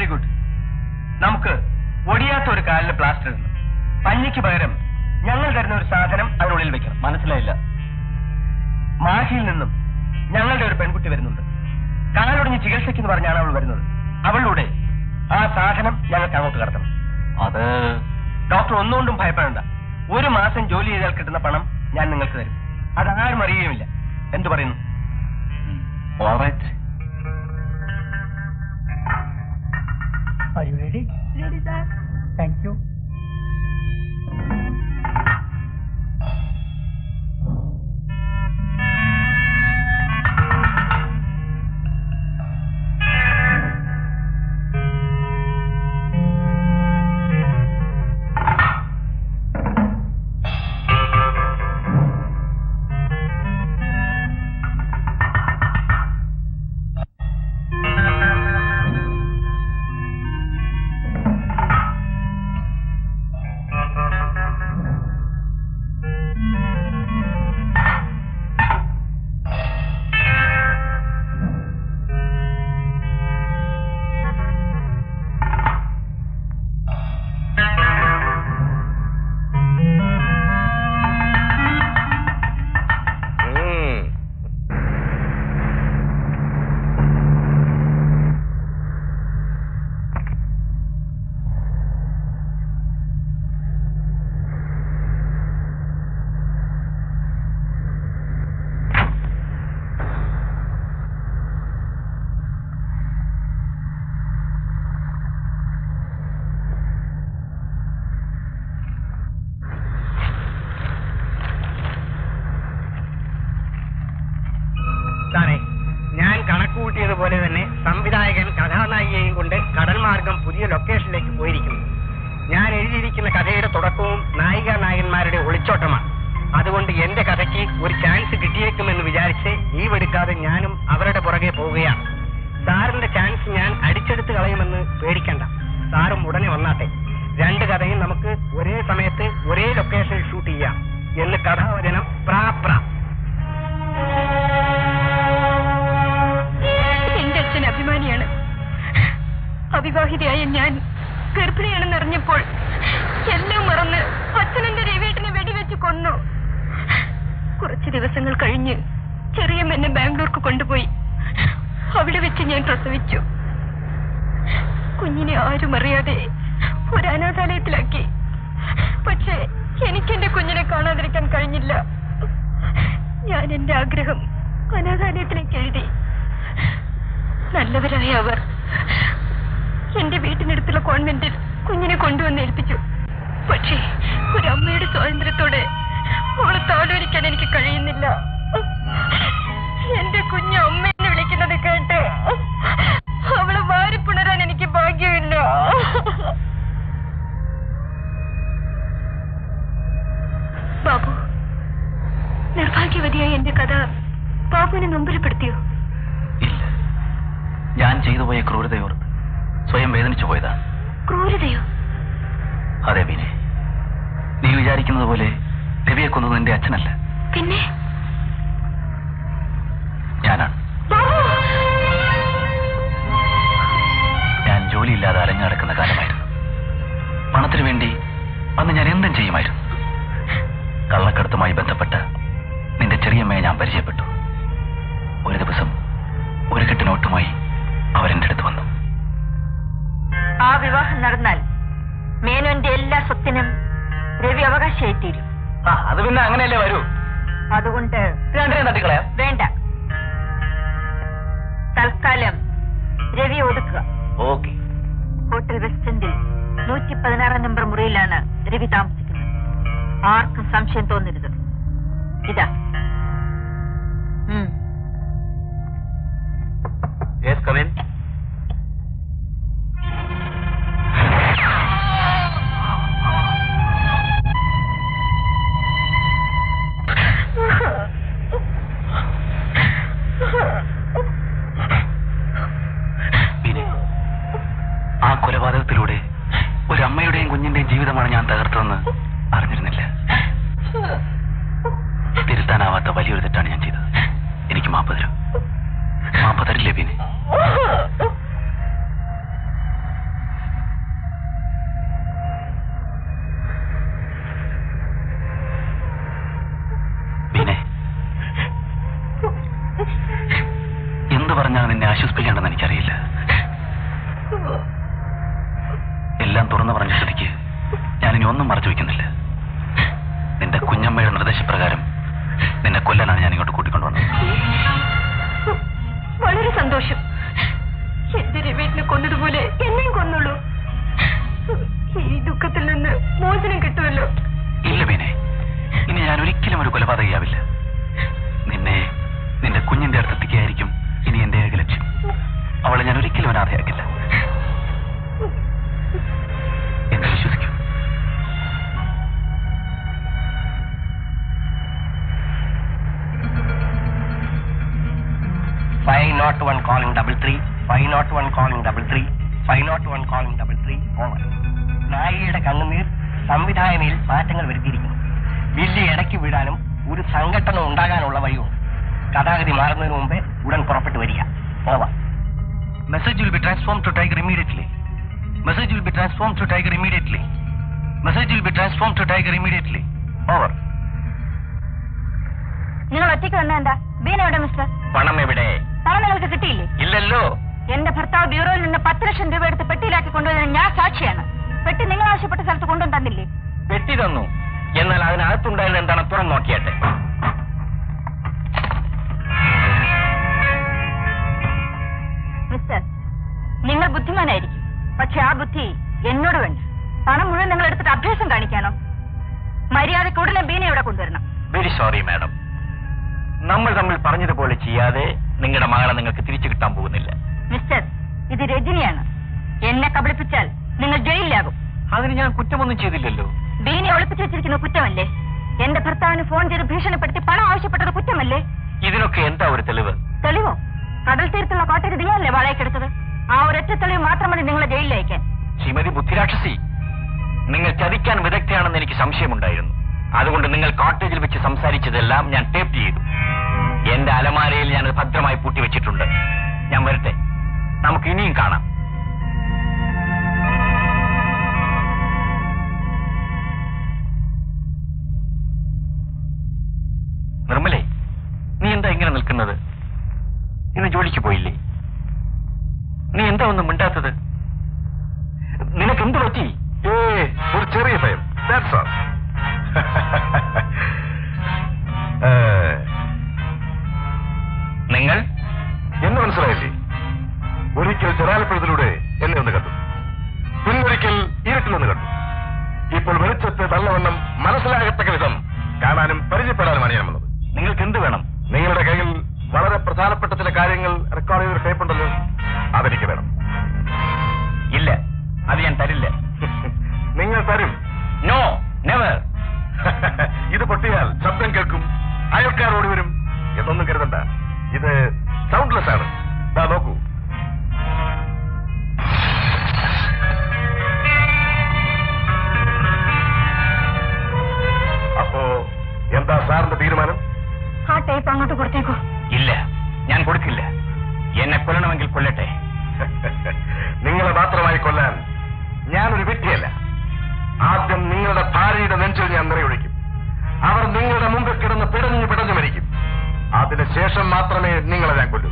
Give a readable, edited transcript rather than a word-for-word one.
Very good. നമുക്ക് ഒടിയാത്ത ഒരു കാലിന് പ്ലാസ്റ്റർ ഇടണം. പഞ്ഞിക്ക് പകരം ഞങ്ങൾ തരുന്ന ഒരു സാധനം അതിനുള്ളിൽ വെക്കണം. മനസ്സിലായില്ല? മാഹിയിൽ നിന്നും ഞങ്ങളുടെ ഒരു പെൺകുട്ടി വരുന്നുണ്ട്. കാലൊടിഞ്ഞ് ചികിത്സയ്ക്കെന്ന് പറഞ്ഞാണ് അവൾ വരുന്നത്. അവളിലൂടെ ആ സാധനം ഞങ്ങൾക്ക് അങ്ങോട്ട് കടത്തണം. അത് ഡോക്ടർ ഒന്നുകൊണ്ടും ഭയപ്പെടേണ്ട. 1 മാസം ജോലി ചെയ്താൽ കിട്ടുന്ന പണം ഞാൻ നിങ്ങൾക്ക് തരും. അതാരും അറിയുകയുമില്ല. എന്തു പറയുന്നു? Are you ready? Ready, sir. Thank you. ഞാൻ കണക്കുകൂട്ടിയതുപോലെ തന്നെ സംവിധായകൻ കഥാനായികയും കൊണ്ട് കടൽ മാർഗം പുതിയ ലൊക്കേഷനിലേക്ക് പോയിരിക്കുന്നു. ഞാൻ എഴുതിയിരിക്കുന്ന കഥയുടെ തുടക്കവും നായികാനായകന്മാരുടെ ഒളിച്ചോട്ടമാണ്. അതുകൊണ്ട് എന്റെ കഥയ്ക്ക് ഒരു ചാൻസ് കിട്ടിയേക്കുമെന്ന് വിചാരിച്ച് ലീവെടുക്കാതെ ഞാനും അവരുടെ പുറകെ പോവുകയാണ്. സാറിന്റെ ചാൻസ് ഞാൻ അടിച്ചെടുത്ത് കളയുമെന്ന് പേടിക്കണ്ട. സാറും ഉടനെ വന്നാട്ടെ. 2 കഥയും നമുക്ക് ഒരേ സമയത്ത് ഒരേ ലൊക്കേഷനിൽ ഷൂട്ട് ചെയ്യാം എന്ന് കഥാവചനം പ്രാപ്ര. എന്റെ അച്ഛൻ അഭിമാനിയാണ്. അവിവാഹിതയായ ഞാൻ ഗർഭിണിയാണെന്ന് അറിഞ്ഞപ്പോൾ എല്ലാം മറന്ന് അച്ഛനെന്റെ രവിയേട്ടനെ വെടിവെച്ച് കൊന്നു. കുറച്ച് ദിവസങ്ങൾ കഴിഞ്ഞ് ചെറിയമ്മ എന്നെ ബാംഗ്ലൂർക്ക് കൊണ്ടുപോയി. അവിടെ വെച്ച് ഞാൻ പ്രസവിച്ചു. കുഞ്ഞിനെ ആരും അറിയാതെ ഒരു അനാഥാലയത്തിലാക്കി. പക്ഷേ എനിക്ക് എന്റെ കുഞ്ഞിനെ കാണാതിരിക്കാൻ കഴിഞ്ഞില്ല. ഞാൻ എന്റെ ആഗ്രഹം അനാഥാലയത്തിലേക്ക് എഴുതി. നല്ലവരായ അവർ എന്റെ വീട്ടിനടുത്തുള്ള കോൺവെന്റിൽ കുഞ്ഞിനെ കൊണ്ടുവന്ന് ഏൽപ്പിച്ചു. പക്ഷേ ഒരമ്മയുടെ സ്വാതന്ത്ര്യത്തോടെ അവളെ താലോലിക്കാൻ എനിക്ക് കഴിയുന്നില്ല. എന്റെ കുഞ്ഞ് അമ്മയെന്ന് വിളിക്കുന്നത് കേട്ട് അവളെ വാരിപ്പുണരാൻ എനിക്ക് ഭാഗ്യമില്ല. ബാബു, നിർഭാഗ്യവതിയായ എന്റെ കഥ ബാബുവിനെ നൊമ്പരപ്പെടുത്തിയോ? ഇല്ല, ഞാൻ ചെയ്തു പോയ ക്രൂരതയോർത്ത് സ്വയം വേദനിച്ചു പോയതാണ്. ക്രൂരതയോ? അതെ ബീനെ, നീ വിചാരിക്കുന്നത് പോലെ രവിയെ കൊന്നത് നിന്റെ അച്ഛനല്ല, പിന്നെ ഞാനാണ്. ഞാൻ ജോലിയില്ലാതെ അലഞ്ഞടക്കുന്ന കാലമായിരുന്നു. പണത്തിനു വേണ്ടി അന്ന് ഞാൻ എന്തും ചെയ്യുമായിരുന്നു. കള്ളക്കടത്തുമായി ബന്ധപ്പെട്ട നിന്റെ ചെറിയമ്മയെ ഞാൻ പരിചയപ്പെട്ടു. ഒരു ദിവസം ഒരു കെട്ട് നോട്ടുമായി അവരെന്റെ അടുത്ത് വന്നു. ആ വിവാഹം നടന്നാൽ മേനോന്റെ എല്ലാ സ്വത്തിനും രവി അവകാശമായി തീരും. അത് പിന്നെ അങ്ങനെയല്ലേ വരൂ. അതുകൊണ്ട് രണ്ടിനെയും തട്ടിക്കളയാം. വേണ്ട, തൽക്കാലം രവി ഒതുക്കുക. ഓക്കെ. ഹോട്ടൽ വെസ്റ്റ് എൻഡിൽ 116 നമ്പർ മുറിയിലാണ് രവി താമസിക്കുന്നത്. ആർക്കും സംശയം തോന്നരുത്. ഇതാ. Yes, come in. ആ കൊലപാതകത്തിലൂടെ ഒരു അമ്മയുടെയും കുഞ്ഞിന്റെയും ജീവിതമാണ് ഞാൻ തകർത്തതെന്ന് അറിഞ്ഞിരുന്നില്ല. തിരുത്താനാവാത്ത വലിയൊരു തെറ്റാണ് ഞാൻ ചെയ്തത്. എനിക്ക് മാപ്പ് തരൂ. മാപ്പ് തരില്ലേ ബീനെ? ഒന്നും മറച്ചു വെക്കുന്നില്ല. നിന്റെ കുഞ്ഞമ്മയുടെ നിർദ്ദേശപ്രകാരം നിന്നെ കൊല്ലാനാണ് ഞാൻ ഇങ്ങോട്ട് കൂട്ടിക്കൊണ്ടുവന്നത്. വളരെ സന്തോഷം. എന്റെ രവീട്ടിനെ കൊന്നതുപോലെ എന്നെയും കൊന്നുള്ളൂ. ഈ ദുഃഖത്തിൽ നിന്ന് മോചനം കിട്ടുമല്ലോ. ഇല്ല ബീനെ, ഇനി ഞാൻ ഒരിക്കലും ഒരു കൊലപാതകയാവില്ല. നിന്നെ നിന്റെ കുഞ്ഞിന്റെ അടുത്തെത്തിക്കായിരിക്കും ഇനി എന്റെ ഏക ലക്ഷ്യം. അവളെ ഞാൻ ഒരിക്കലും അനാഥയാക്കില്ല. എന്നെ വിശ്വസിക്കൂ. $501 calling 33, 501 calling 33, 501 calling 33. ഓവർ. നായികയുടെ കണ്ണുനീർ സംവിധായകനിൽ മാറ്റങ്ങൾ വരുത്തിയിരിക്കുന്നു. ബില്ല് ഇടയ്ക്ക് വിടാനും ഒരു സംഘടന ഉണ്ടാകാനുള്ള വഴിയുണ്ട്. കഥാഗതി മാറുന്നതിന് മുമ്പേ ഉടൻ പുറപ്പെട്ടു വരിക. Over. Message will be transformed to Tiger immediately. Message will be transformed to Tiger immediately. Message will be transformed to Tiger immediately. Over. നിങ്ങൾ ഒറ്റയ്ക്ക് വന്ന എന്താ? ബീന എവിടെ മിസ്റ്റർ? പണം എവിടെ? പണം നിങ്ങൾക്ക് കിട്ടിയില്ലേ? ഇല്ലല്ലോ. എന്റെ ഭർത്താവ് ബ്യൂറോയിൽ നിന്ന് 10 ലക്ഷം രൂപ എടുത്ത് പെട്ടിയിലാക്കി കൊണ്ടുവരുന്ന ഞാൻ സാക്ഷിയാണ്. പെട്ടി നിങ്ങൾ ആവശ്യപ്പെട്ട സ്ഥലത്ത് കൊണ്ടുവന്ന് തന്നില്ലേ? പെട്ടി തന്നു. എന്നാൽ അതിനകത്തുണ്ടായിരുന്ന എന്താണ് തുറന്നു നോക്കിയാട്ടെ. മിസ്റ്റർ, നിങ്ങൾ ബുദ്ധിമാനായിരിക്കും. പക്ഷെ ആ ബുദ്ധി എന്നോട് വേണ്ട. പണം മുഴുവൻ നിങ്ങൾ എടുത്തിട്ട് അഭ്യാസം കാണിക്കാനോ? മര്യാദയ്ക്ക് ഉടനെ ബീനെ ഇവിടെ കൊണ്ടുവരണം. Very sorry madam. നമ്മൾ തമ്മിൽ പറഞ്ഞതുപോലെ ചെയ്യാതെ നിങ്ങളുടെ മകളെ നിങ്ങൾക്ക് തിരിച്ചു കിട്ടാൻ പോകുന്നില്ല. മിസ്റ്റർ, ഇത് രജനിയാണ്. എന്നെ കബളിപ്പിച്ചാൽ നിങ്ങൾ ജയിലിലാകും. അതിന് ഞാൻ കുറ്റമൊന്നും ചെയ്തില്ലല്ലോ. ബീനെ ഒളിപ്പിച്ചു വെച്ചിരിക്കുന്ന കുറ്റമല്ലേ? എന്റെ ഭർത്താവിന് ഫോൺ ചെയ്ത് ഭീഷണിപ്പെടുത്തി പണം ആവശ്യപ്പെട്ടത് കുറ്റമല്ലേ? ഇതിനൊക്കെ എന്താ ഒരു തെളിവ്? തെളിവോ? കടൽ തീരത്തുള്ള കോട്ടയിൽ നിങ്ങളല്ലേ വാളയേക്കെടുത്തത്? ആ ഒരൊറ്റ തെളിവ് മാത്രം മതി നിങ്ങളെ ജയിലിൽ അയക്കാൻ. ശ്രീമതി ബുദ്ധിരാക്ഷസി, നിങ്ങൾ ചതിക്കാൻ വിദഗ്ധയാണെന്ന് എനിക്ക് സംശയമുണ്ടായിരുന്നു. അതുകൊണ്ട് നിങ്ങൾ കോട്ടേജിൽ വെച്ച് സംസാരിച്ചതെല്ലാം ഞാൻ ടേപ്പ് ചെയ്തു. എന്റെ അലമാരയിൽ ഞാനത് ഭദ്രമായി പൂട്ടിവെച്ചിട്ടുണ്ട്. ഞാൻ വരട്ടെ, നമുക്ക് ഇനിയും കാണാം. നിർമ്മലേ, നീ എന്താ ഇങ്ങനെ നിൽക്കുന്നത്? ഇന്ന് ജോലിക്ക് പോയില്ലേ? നീ എന്താ ഒന്നും മിണ്ടാത്തത്? നിനക്ക് എന്ത് പറ്റി? ഒരു ചെറിയ ഭയം. നിങ്ങൾ എന്ന് മനസ്സിലായില്ലേ? ഒരിക്കൽ ചെറാലപ്പഴത്തിലൂടെ എന്നെ ഒന്ന് കണ്ടു, പിന്നൊരിക്കൽ ഇരുട്ടിലൊന്ന് കണ്ടു. ഇപ്പോൾ വെളിച്ചത്ത് നല്ലവണ്ണം മനസ്സിലാകത്തക്ക വിധം കാണാനും പരിചയപ്പെടാനുമാണ് ഞാൻ വന്നത്. നിങ്ങൾക്ക് എന്ത് വേണം? നിങ്ങളുടെ കയ്യിൽ വളരെ പ്രധാനപ്പെട്ട ചില കാര്യങ്ങൾ റെക്കോർഡ് ചെയ്തൊരു ടേപ്പ് ഉണ്ടല്ലോ, അതെനിക്ക് വേണം. ഇല്ല, അത് ഞാൻ തരില്ല. നിങ്ങൾ തരും? No, never. ഇത് പൊട്ടിയാൽ ശബ്ദം കേൾക്കും, അയൽക്കാർ ഓടി വരും എന്നൊന്നും കരുതണ്ട. ഇത് സൗണ്ട്ലെസ് ആണ്. ദാ നോക്കൂ. അപ്പോ എന്താ സാറിന്റെ തീരുമാനം? ആ ടേപ്പ് അങ്ങോട്ട് കൊടുത്തേക്കോ. ഇല്ല, ഞാൻ കൊടുക്കില്ല. എന്നെ കൊല്ലണമെങ്കിൽ കൊല്ലട്ടെ. നിങ്ങളെ മാത്രമായി കൊല്ലാൻ ഞാനൊരു വിഡ്ഢിയല്ല. ആദ്യം നിങ്ങളുടെ ഭാര്യയുടെ നെഞ്ചിൽ ഞാൻ നിറയൊഴിക്കും. അവർ നിങ്ങളുടെ മുമ്പിൽ കിടന്ന് പിടഞ്ഞു മരിക്കും. അതിനുശേഷം മാത്രമേ നിങ്ങളെ ഞാൻ കൊല്ലൂ.